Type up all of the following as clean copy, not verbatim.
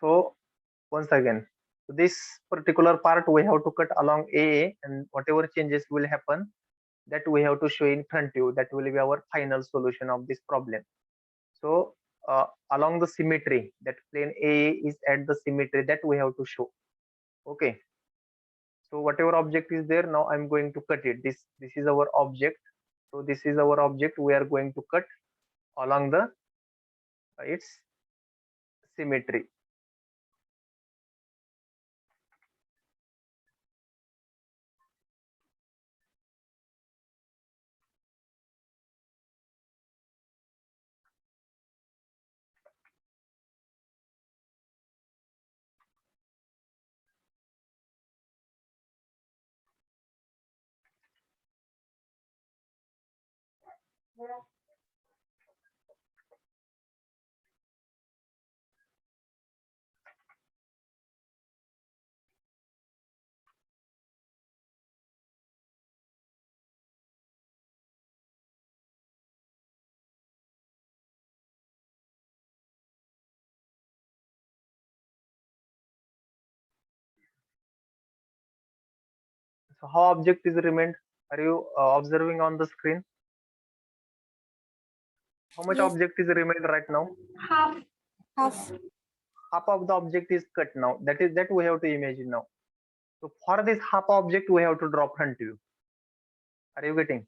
So once again, this particular part we have to cut along AA, and whatever changes will happen, that we have to show in front view. That will be our final solution of this problem. So along the symmetry, that plane AA is at the symmetry, that we have to show. Okay. So whatever object is there, now I'm going to cut it. This is our object. So this is our object. We are going to cut along the its symmetry. So how object is remained? Are you observing on the screen? How much Yes. object is remained right now? Half. Half. Half of the object is cut now. That we have to imagine now. So for this half object, we have to draw front view. Are you getting?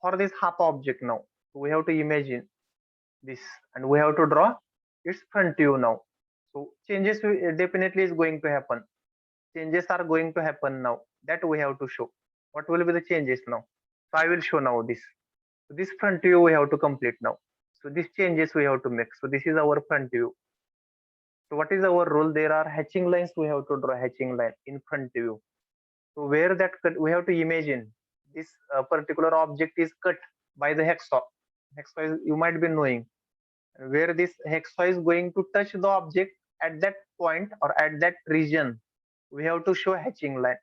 For this half object now, we have to imagine this, and we have to draw its front view now. So changes definitely is going to happen. Changes are going to happen now. That we have to show. What will be the changes now? So I will show now this. So this front view we have to complete now. So these changes we have to make. So this is our front view. So what is our rule? There are hatching lines. We have to draw hatching line in front view. So where that cut, we have to imagine this particular object is cut by the hacksaw. Hacksaw is, you might be knowing, where this hacksaw is going to touch the object at that point or at that region. We have to show hatching line.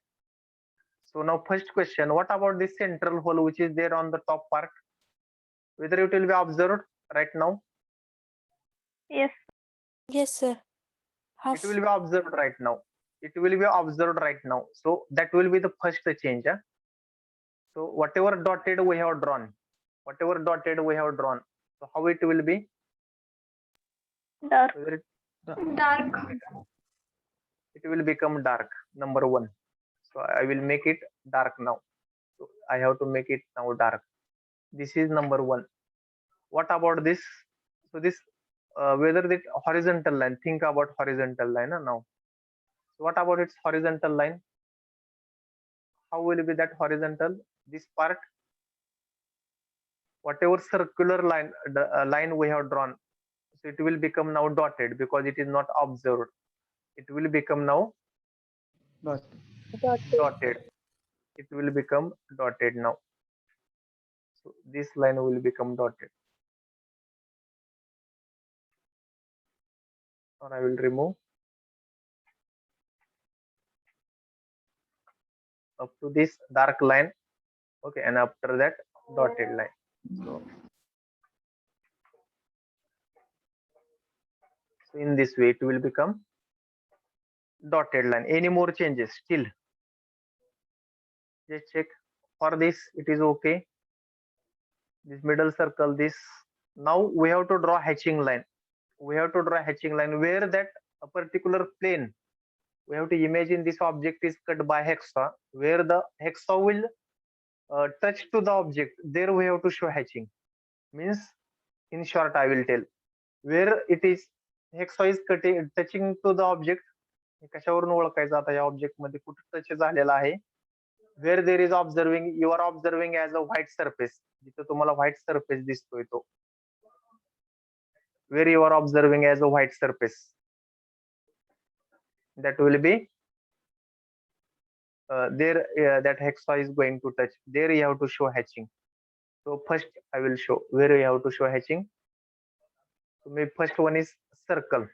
So now first question, what about this central hole which is there on the top part? Whether it will be observed right now? Yes. Yes, sir. It Half. will be observed right now. It will be observed right now. So that will be the first change. So whatever dotted we have drawn, whatever dotted we have drawn, so how it will be? Dark. Whether Dark. it will become dark, number one. So I will make it dark now. So I have to make it now dark. This is number one. What about this? So this whether the horizontal line, think about horizontal line now. So what about its horizontal line? How will be that horizontal? This part, whatever circular line line we have drawn, so it will become now dotted because it is not observed. It will become now dotted. It will become dotted now. So this line will become dotted. Or I will remove up to this dark line. Okay, and after that dotted line. So in this way it will become dotted line. Any more changes still? Just check. For this it is okay. This middle circle, this. Now we have to draw hatching line. We have to draw hatching line where that a particular plane. We have to imagine this object is cut by hacksaw, where the hacksaw will touch to the object. There we have to show hatching. Means, in short, I will tell where it is hacksaw is cutting touching to the object. हे कशावरून ओळखायचं आता या object मध्ये कुठे touch झालेला आहे? Where there is observing, you are observing as a white surface, जिथे तुम्हाला व्हाईट सरफेस दिसतोय तो, where you are observing as a white surface, that will be there that hacksaw is going to touch. There you have to show hatching. So first I will show where you have to show hatching. So my first one is circle.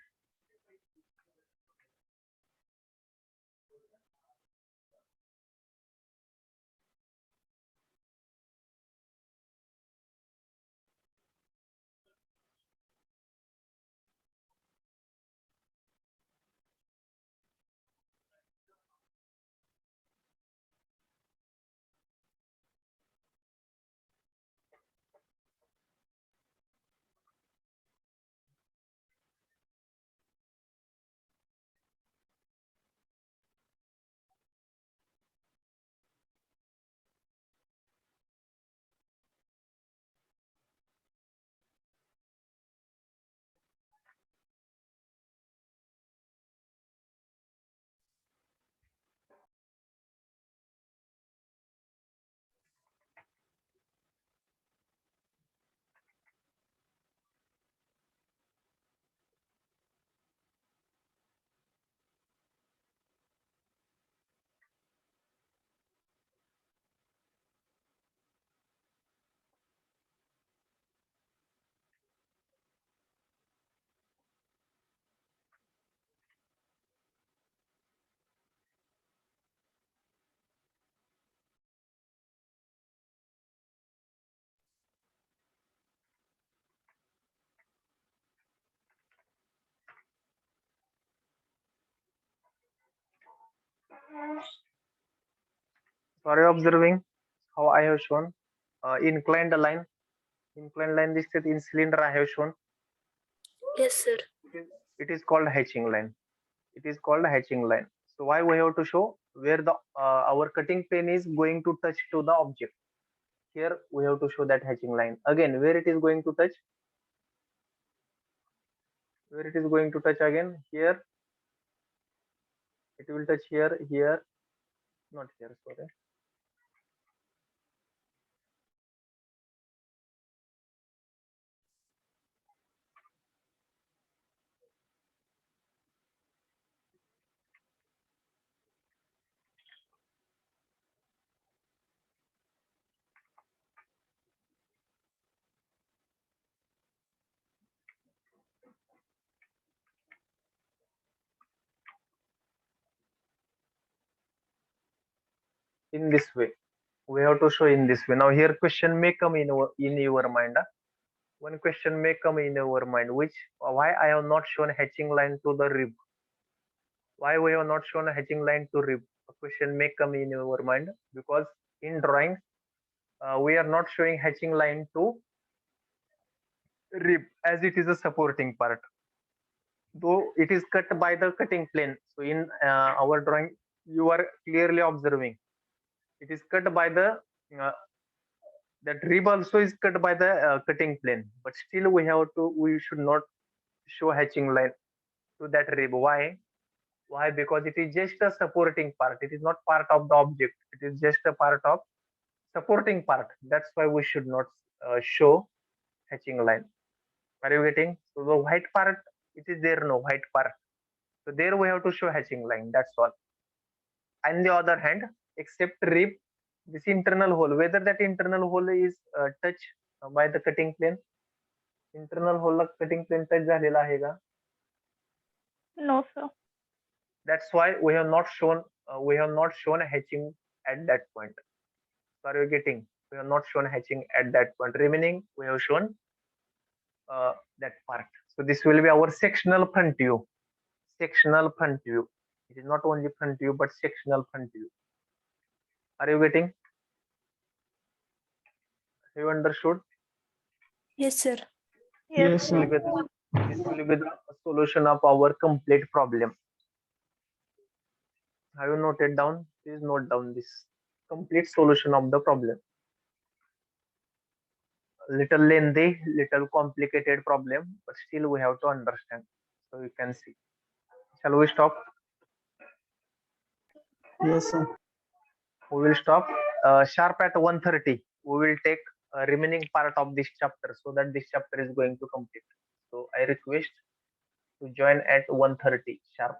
So are you observing how I have shown? Inclined line. Inclined line दिसते in cylinder I have shown. Yes, sir. It is called hatching line. It is called hatching line. So why we have to show where the our cutting plane is going to touch to the object. Here we have to show that hatching line. Again, where it is going to touch? Where it is going to touch again? Here. It will touch here, here, not here, sorry. In this way. We have to show in this way. Now here question may come in your mind. One question may come in your mind, which why I have not shown hatching line to the rib. Why we have not shown a hatching line to rib? A question may come in your mind because in drawing we are not showing hatching line to rib as it is a supporting part. Though it is cut by the cutting plane. So in our drawing, you are clearly observing it is cut by the uh, that rib also is cut by the cutting plane, but still we should not show hatching line to that rib. Why? Because it is just a supporting part. It is not part of the object. It is just a part of supporting part. That's why we should not show hatching line. Are you getting? So the white part, it is there no white part. So there we have to show hatching line. That's all. On the other hand, except rib, this internal hole, whether that internal hole is touched by the cutting plane, internal hole ला cutting plane touch झालेला आहे का? No, sir. That's why we have not shown hatching at that point. So are you getting? We have not shown hatching at that point. Remaining, we have shown that part. So this will be our sectional front view. Sectional front view. It is not only front view but sectional front view. Are you getting? Have you understood? Yes, sir. Yes, This will be the solution of our complete problem. Have you noted down? Please note down this complete solution of the problem. Little lengthy, little complicated problem, but still we have to understand. So you can see. Shall we stop? Yes, sir. We will stop sharp at 1:30. We will take remaining part of this chapter so that this chapter is going to complete. So I request to join at 1:30 sharp.